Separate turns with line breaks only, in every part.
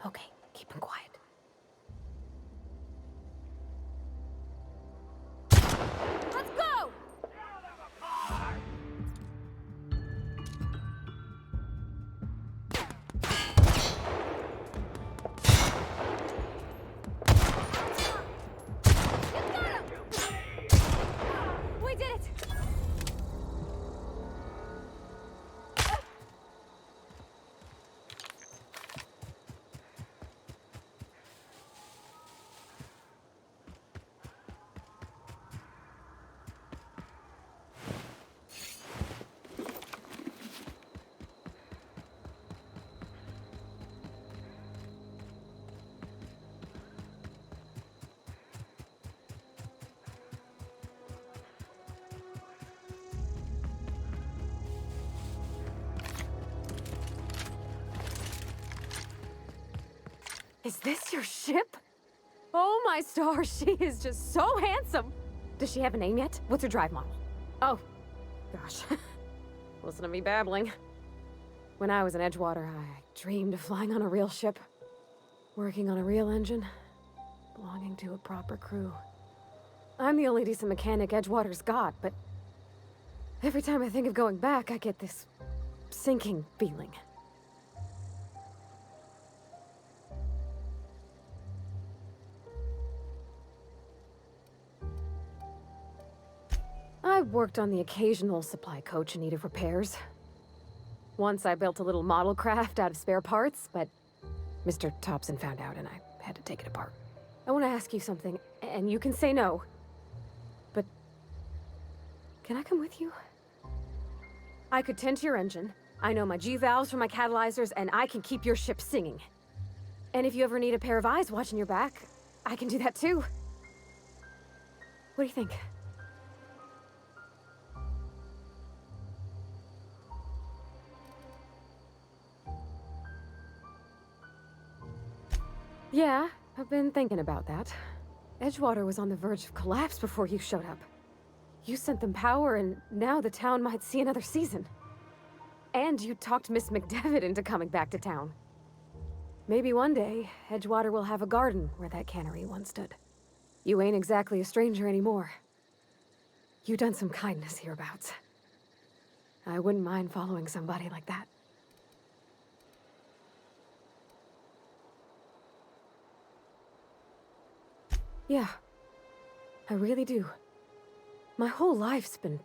Okay, keep him quiet. Let's go! We did it! Is this your ship? Oh my stars, she is just so handsome! Does she have a name yet? What's her drive model? Oh, gosh. Listen to me babbling. When I was in Edgewater, I dreamed of flying on a real ship. Working on a real engine. Belonging to a proper crew. I'm the only decent mechanic Edgewater's got, but every time I think of going back, I get this sinking feeling. I worked on the occasional supply coach in need of repairs. Once I built a little model craft out of spare parts, but Mr. Thompson found out and I had to take it apart. I want to ask you something, and you can say no. But can I come with you? I could tend to your engine. I know my G-valves from my catalyzers, and I can keep your ship singing. And if you ever need a pair of eyes watching your back, I can do that too. What do you think? Yeah, I've been thinking about that. Edgewater was on the verge of collapse before you showed up. You sent them power, and now the town might see another season. And you talked Miss McDevitt into coming back to town. Maybe one day, Edgewater will have a garden where that cannery once stood. You ain't exactly a stranger anymore. You've done some kindness hereabouts. I wouldn't mind following somebody like that. Yeah, I really do. My whole life's been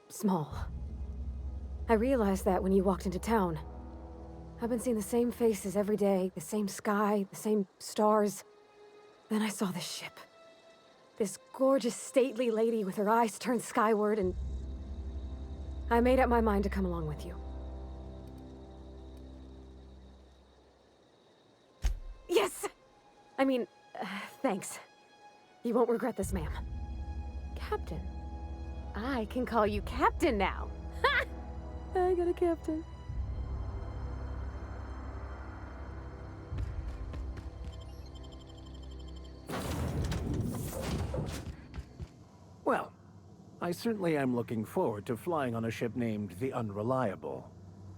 small. I realized that when you walked into town. I've been seeing the same faces every day, the same sky, the same stars. Then I saw this ship. This gorgeous, stately lady with her eyes turned skyward, and I made up my mind to come along with you. Yes! I mean, thanks. You won't regret this, ma'am. Captain. I can call you Captain now. Ha! I got a captain.
Well, I certainly am looking forward to flying on a ship named the Unreliable.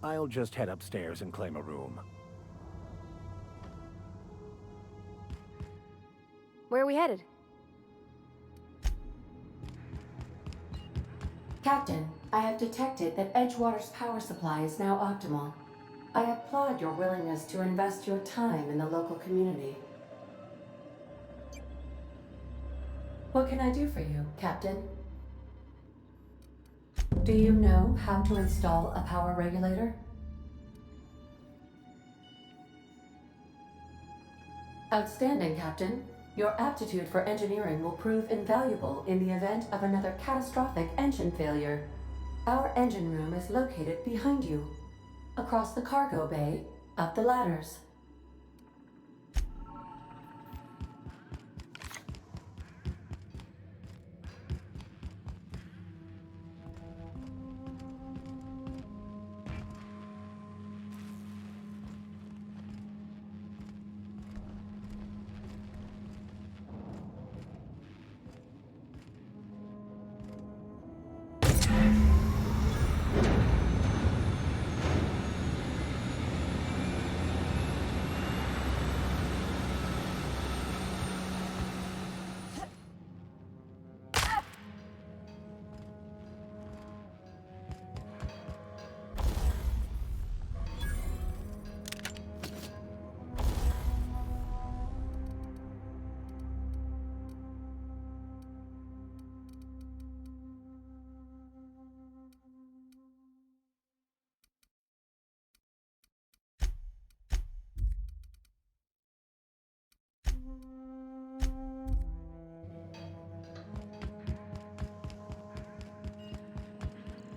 I'll just head upstairs and claim a room.
Where are we headed?
Captain, I have detected that Edgewater's power supply is now optimal. I applaud your willingness to invest your time in the local community. What can I do for you, Captain? Do you know how to install a power regulator? Outstanding, Captain. Your aptitude for engineering will prove invaluable in the event of another catastrophic engine failure. Our engine room is located behind you, across the cargo bay, up the ladders.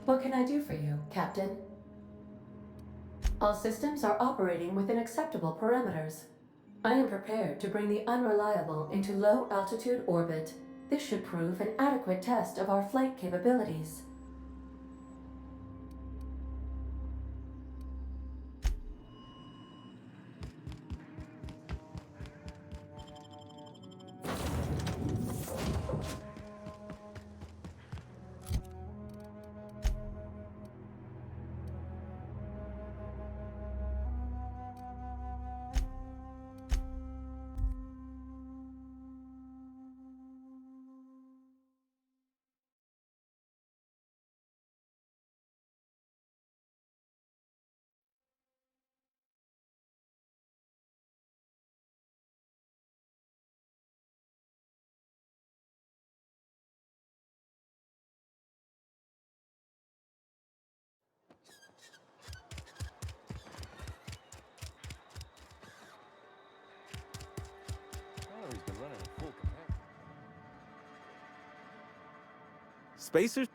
What can I do for you, Captain? All systems are operating within acceptable parameters. I am prepared to bring the Unreliable into low-altitude orbit. This should prove an adequate test of our flight capabilities.
He's been running a full capacity.
Spacers?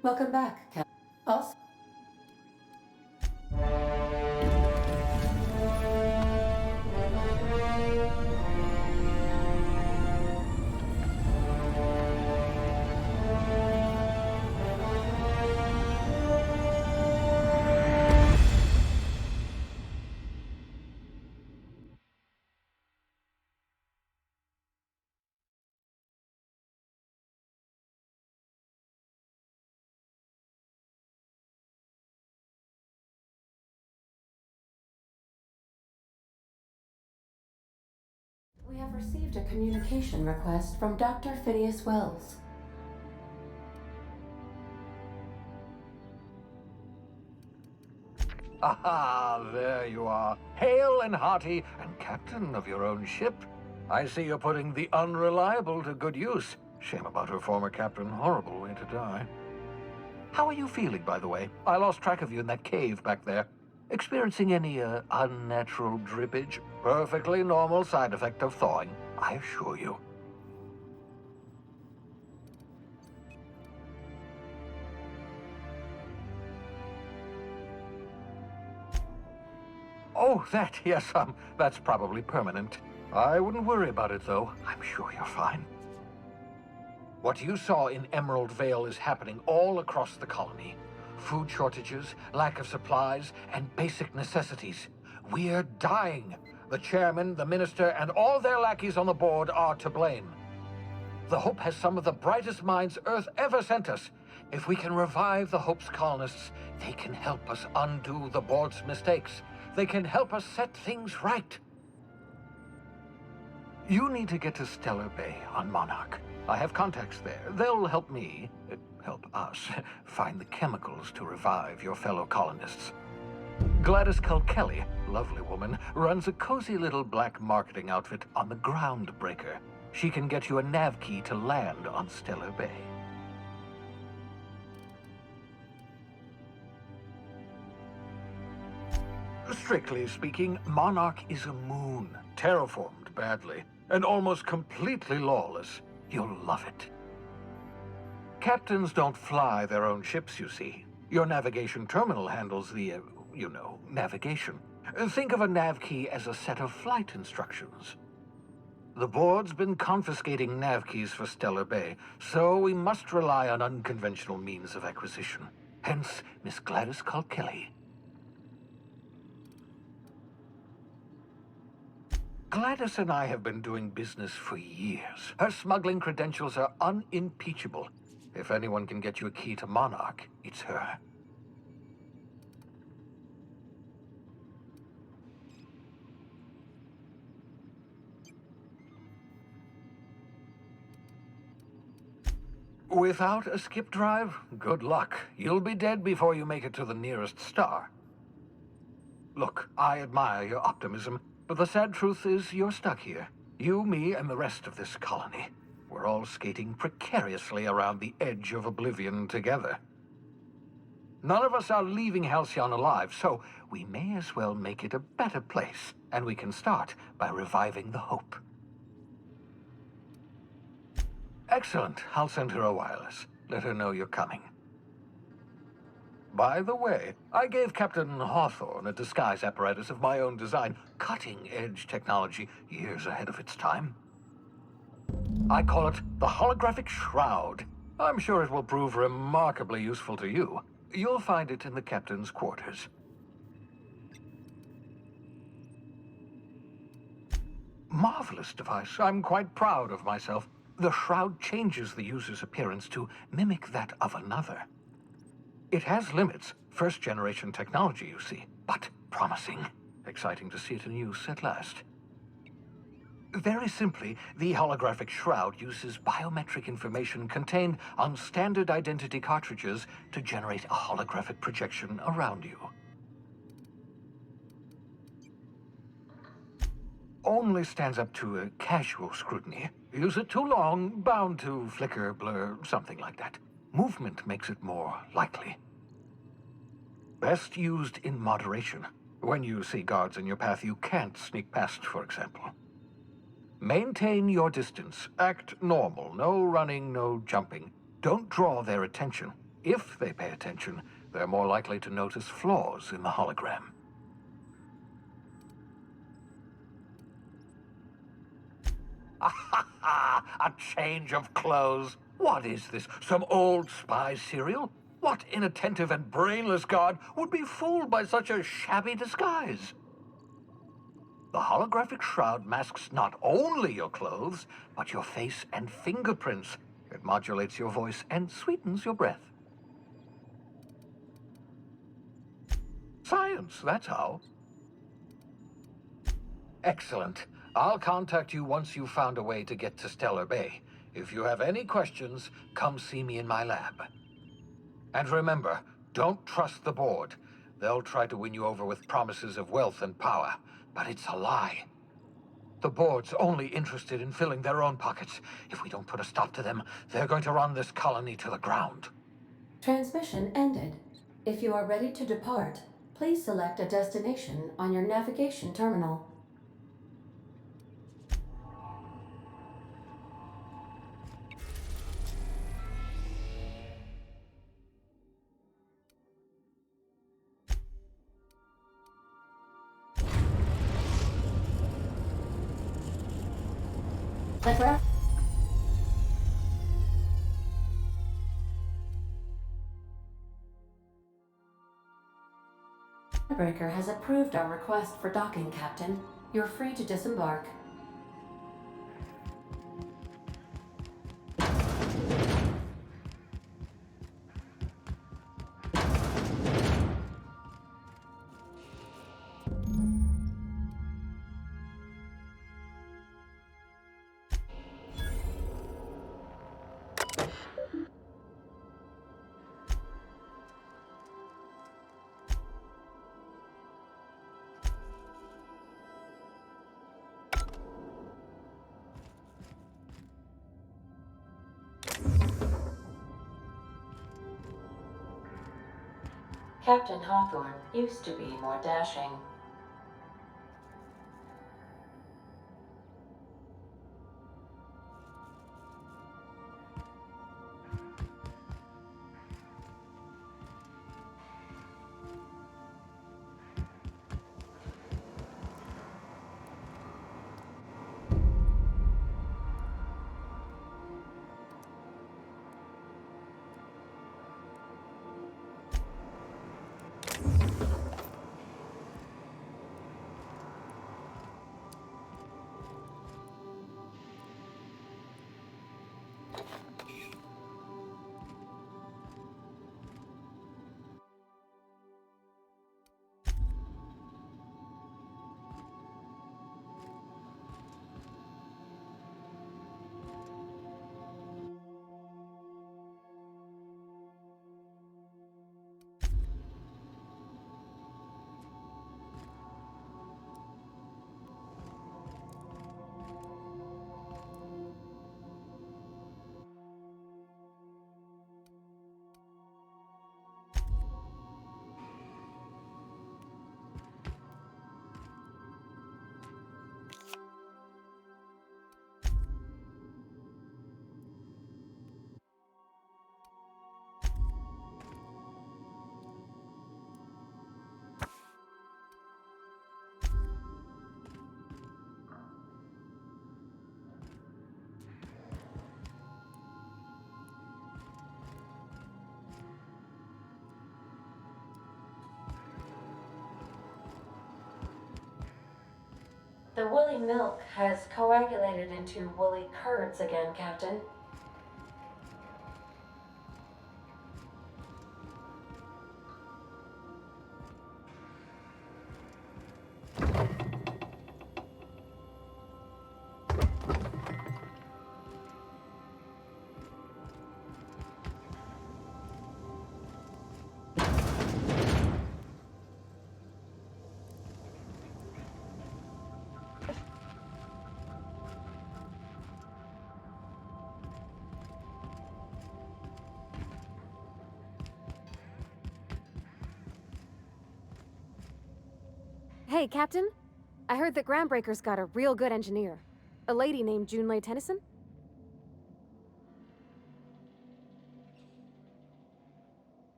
Welcome back, Captain. Also, we have received a communication request from Dr. Phineas Wells.
Aha, there you are. Hale and hearty, and captain of your own ship. I see you're putting the Unreliable to good use. Shame about her former captain. Horrible way to die. How are you feeling, by the way? I lost track of you in that cave back there. Experiencing any, unnatural drippage? Perfectly normal side effect of thawing, I assure you. Oh, that, yes, that's probably permanent. I wouldn't worry about it, though. I'm sure you're fine. What you saw in Emerald Vale is happening all across the colony. Food shortages, lack of supplies, and basic necessities. We're dying. The chairman, the minister, and all their lackeys on the board are to blame. The Hope has some of the brightest minds Earth ever sent us. If we can revive the Hope's colonists, they can help us undo the board's mistakes. They can help us set things right. You need to get to Stellar Bay on Monarch. I have contacts there. They'll help me, help us, find the chemicals to revive your fellow colonists. Gladys Kelly, lovely woman, runs a cozy little black marketing outfit on the Groundbreaker. She can get you a nav key to land on Stellar Bay. Strictly speaking, Monarch is a moon, terraformed badly, and almost completely lawless. You'll love it. Captains don't fly their own ships, you see. Your navigation terminal handles the, navigation. Think of a nav key as a set of flight instructions. The board's been confiscating nav keys for Stellar Bay, so we must rely on unconventional means of acquisition. Hence, Miss Gladys Kelly. Gladys and I have been doing business for years. Her smuggling credentials are unimpeachable. If anyone can get you a key to Monarch, it's her. Without a skip drive, good luck. You'll be dead before you make it to the nearest star. Look, I admire your optimism, but the sad truth is you're stuck here. You, me, and the rest of this colony. We're all skating precariously around the edge of oblivion together. None of us are leaving Halcyon alive, so we may as well make it a better place, and we can start by reviving the Hope. Excellent. I'll send her a wireless. Let her know you're coming. By the way, I gave Captain Hawthorne a disguise apparatus of my own design, cutting-edge technology years ahead of its time. I call it the Holographic Shroud. I'm sure it will prove remarkably useful to you. You'll find it in the captain's quarters. Marvelous device. I'm quite proud of myself. The shroud changes the user's appearance to mimic that of another. It has limits, first-generation technology, you see, but promising. Exciting to see it in use at last. Very simply, the holographic shroud uses biometric information contained on standard identity cartridges to generate a holographic projection around you. Only stands up to a casual scrutiny. Use it too long, bound to flicker, blur, something like that. Movement makes it more likely. Best used in moderation. When you see guards in your path you can't sneak past, for example. Maintain your distance. Act normal. No running, no jumping. Don't draw their attention. If they pay attention, they're more likely to notice flaws in the hologram. A change of clothes. What is this? Some old spy serial? What inattentive and brainless guard would be fooled by such a shabby disguise? The holographic shroud masks not only your clothes, but your face and fingerprints. It modulates your voice and sweetens your breath. Science, that's how. Excellent. I'll contact you once you've found a way to get to Stellar Bay. If you have any questions, come see me in my lab. And remember, don't trust the board. They'll try to win you over with promises of wealth and power, but it's a lie. The board's only interested in filling their own pockets. If we don't put a stop to them, they're going to run this colony to the ground.
Transmission ended. If you are ready to depart, please select a destination on your navigation terminal. The groundbreaker has approved our request for docking, Captain. You're free to disembark. Captain Hawthorne used to be more dashing. The woolly milk has coagulated into woolly curds again, Captain.
Hey, Captain. I heard that Groundbreaker's got a real good engineer. A lady named Junlei Tennyson?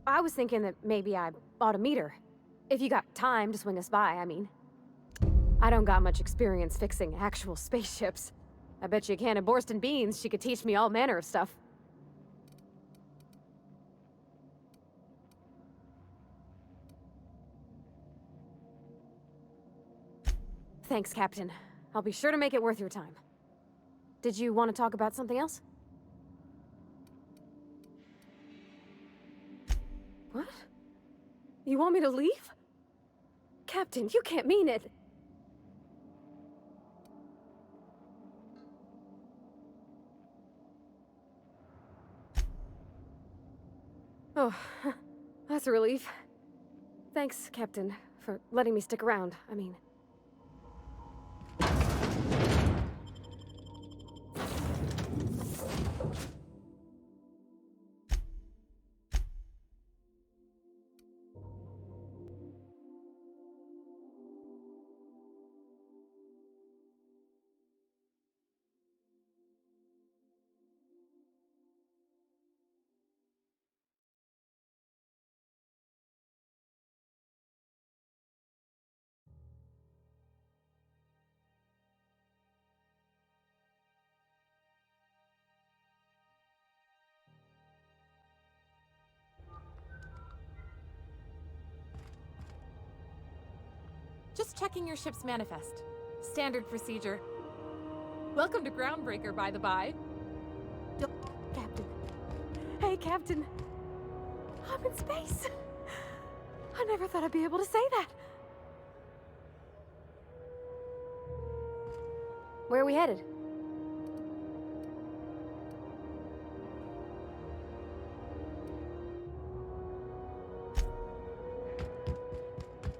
I was thinking that maybe I ought to meet her. If you got time to swing us by, I mean. I don't got much experience fixing actual spaceships. I bet you a can of Borston beans she could teach me all manner of stuff. Thanks, Captain. I'll be sure to make it worth your time. Did you want to talk about something else? What? You want me to leave? Captain, you can't mean it. Oh, that's a relief. Thanks, Captain, for letting me stick around. I mean...
Just checking your ship's manifest. Standard procedure. Welcome to Groundbreaker, by the by.
Captain. Hey, Captain. I'm in space. I never thought I'd be able to say that. Where are we headed?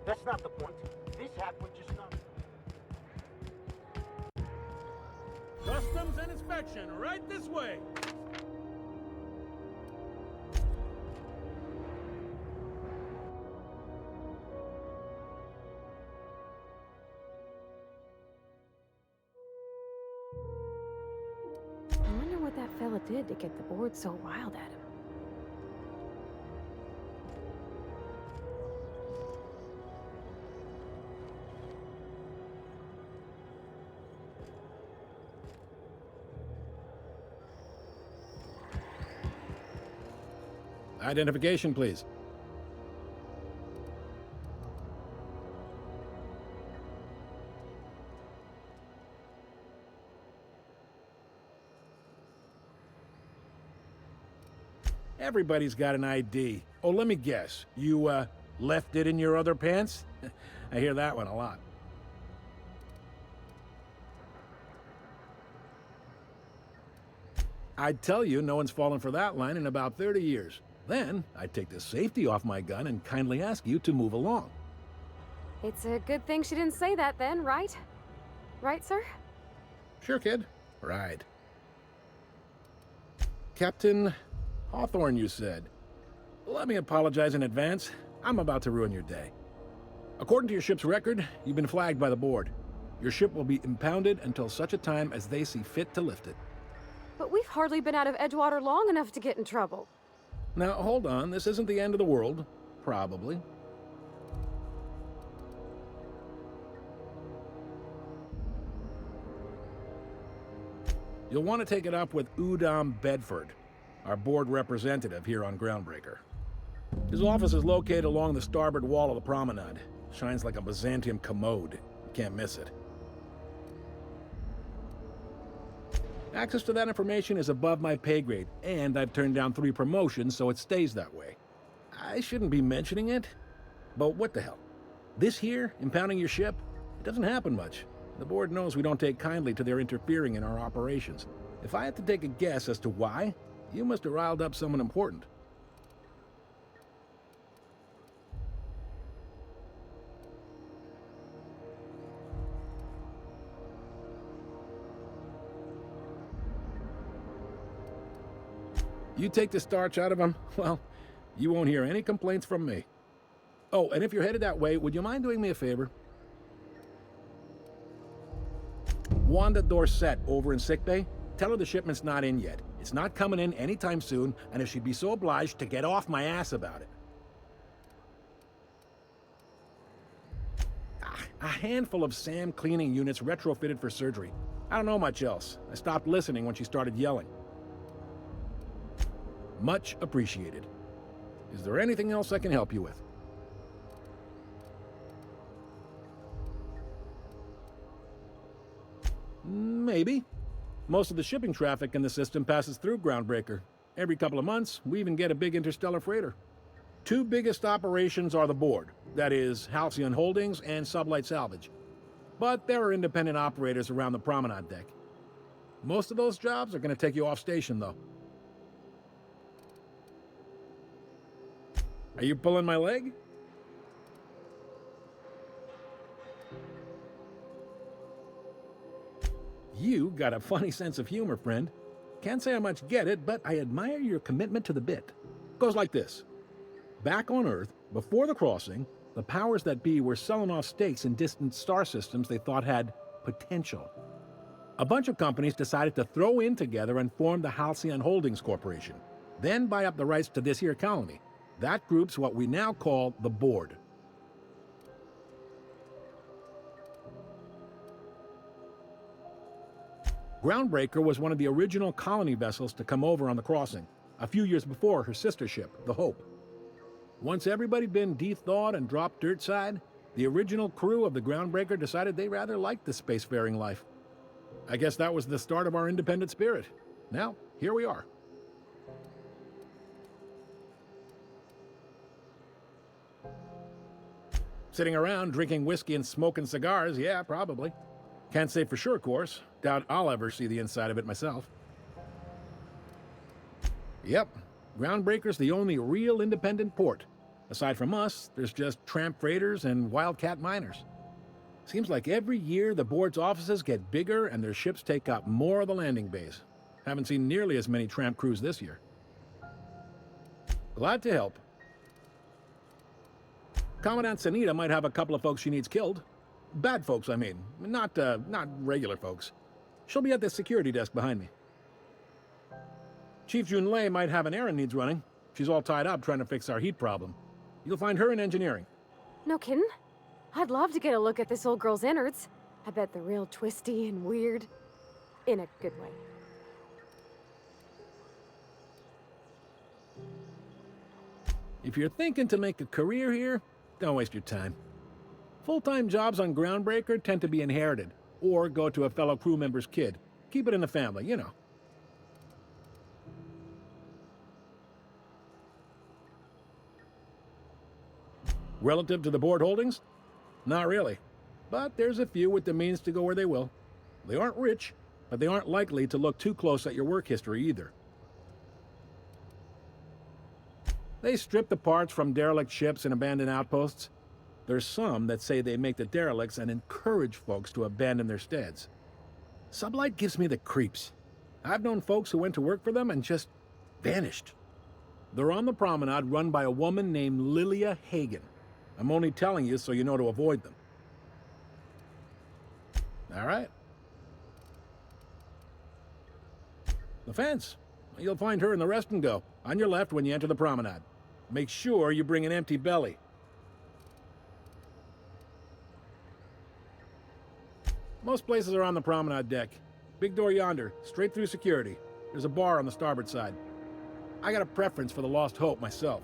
That's not the point. This happened just now.
Customs and inspection, right this way.
that fella did to get the board so wild at him.
Identification, please. Everybody's got an ID. Oh, let me guess. You, left it in your other pants? I hear that one a lot. I'd tell you no one's fallen for that line in about 30 years. Then, I'd take the safety off my gun and kindly ask you to move along.
It's a good thing she didn't say that then, right? Right, sir?
Sure, kid. Right. Captain Hawthorne, you said. Let me apologize in advance. I'm about to ruin your day. According to your ship's record, you've been flagged by the board. Your ship will be impounded until such a time as they see fit to lift it.
But we've hardly been out of Edgewater long enough to get in trouble.
Now, hold on. This isn't the end of the world. Probably. You'll want to take it up with Udom Bedford, our board representative here on Groundbreaker. His office is located along the starboard wall of the promenade. Shines like a Byzantium commode. You can't miss it. Access to that information is above my pay grade, and I've turned down 3 promotions, so it stays that way. I shouldn't be mentioning it, but what the hell? This here, impounding your ship, it doesn't happen much. The board knows we don't take kindly to their interfering in our operations. If I had to take a guess as to why, you must have riled up someone important. You take the starch out of them, well, you won't hear any complaints from me. Oh, and if you're headed that way, would you mind doing me a favor? Wanda Dorset over in sickbay, tell her the shipment's not in yet. It's not coming in anytime soon, and if she'd be so obliged to get off my ass about it. A handful of SAM cleaning units retrofitted for surgery. I don't know much else. I stopped listening when she started yelling. Much appreciated. Is there anything else I can help you with? Maybe. Most of the shipping traffic in the system passes through Groundbreaker. Every couple of months, we even get a big interstellar freighter. 2 biggest operations are the board, that is, Halcyon Holdings and Sublight Salvage. But there are independent operators around the promenade deck. Most of those jobs are going to take you off station, though. Are you pulling my leg? You got a funny sense of humor, friend. Can't say I much get it, but I admire your commitment to the bit. Goes like this. Back on Earth, before the crossing, the powers that be were selling off stakes in distant star systems they thought had potential. A bunch of companies decided to throw in together and form the Halcyon Holdings Corporation, then buy up the rights to this here colony. That group's what we now call the board. Groundbreaker was one of the original colony vessels to come over on the crossing, a few years before her sister ship, the Hope. Once everybody'd been de-thawed and dropped dirtside, the original crew of the Groundbreaker decided they rather liked the spacefaring life. I guess that was the start of our independent spirit. Now, here we are. Sitting around drinking whiskey and smoking cigars, yeah, probably. Can't say for sure, of course. Doubt I'll ever see the inside of it myself. Yep, Groundbreaker's the only real independent port. Aside from us, there's just tramp freighters and wildcat miners. Seems like every year the board's offices get bigger and their ships take up more of the landing bays. Haven't seen nearly as many tramp crews this year. Glad to help. Commandant Sanita might have a couple of folks she needs killed. Bad folks, I mean. Not regular folks. She'll be at the security desk behind me. Chief Junlei might have an errand needs running. She's all tied up trying to fix our heat problem. You'll find her in engineering.
No kidding? I'd love to get a look at this old girl's innards. I bet they're real twisty and weird. In a good way.
If you're thinking to make a career here, don't waste your time. Full-time jobs on Groundbreaker tend to be inherited, or go to a fellow crew member's kid. Keep it in the family, you know. Relative to the board holdings? Not really. But there's a few with the means to go where they will. They aren't rich, but they aren't likely to look too close at your work history either. They strip the parts from derelict ships and abandoned outposts. There's some that say they make the derelicts and encourage folks to abandon their steads. Sublight gives me the creeps. I've known folks who went to work for them and just vanished. They're on the promenade run by a woman named Lilia Hagen. I'm only telling you so you know to avoid them. All right. The fence. You'll find her in the rest and go, on your left when you enter the promenade. Make sure you bring an empty belly. Most places are on the promenade deck. Big door yonder, straight through security. There's a bar on the starboard side. I got a preference for the Lost Hope myself.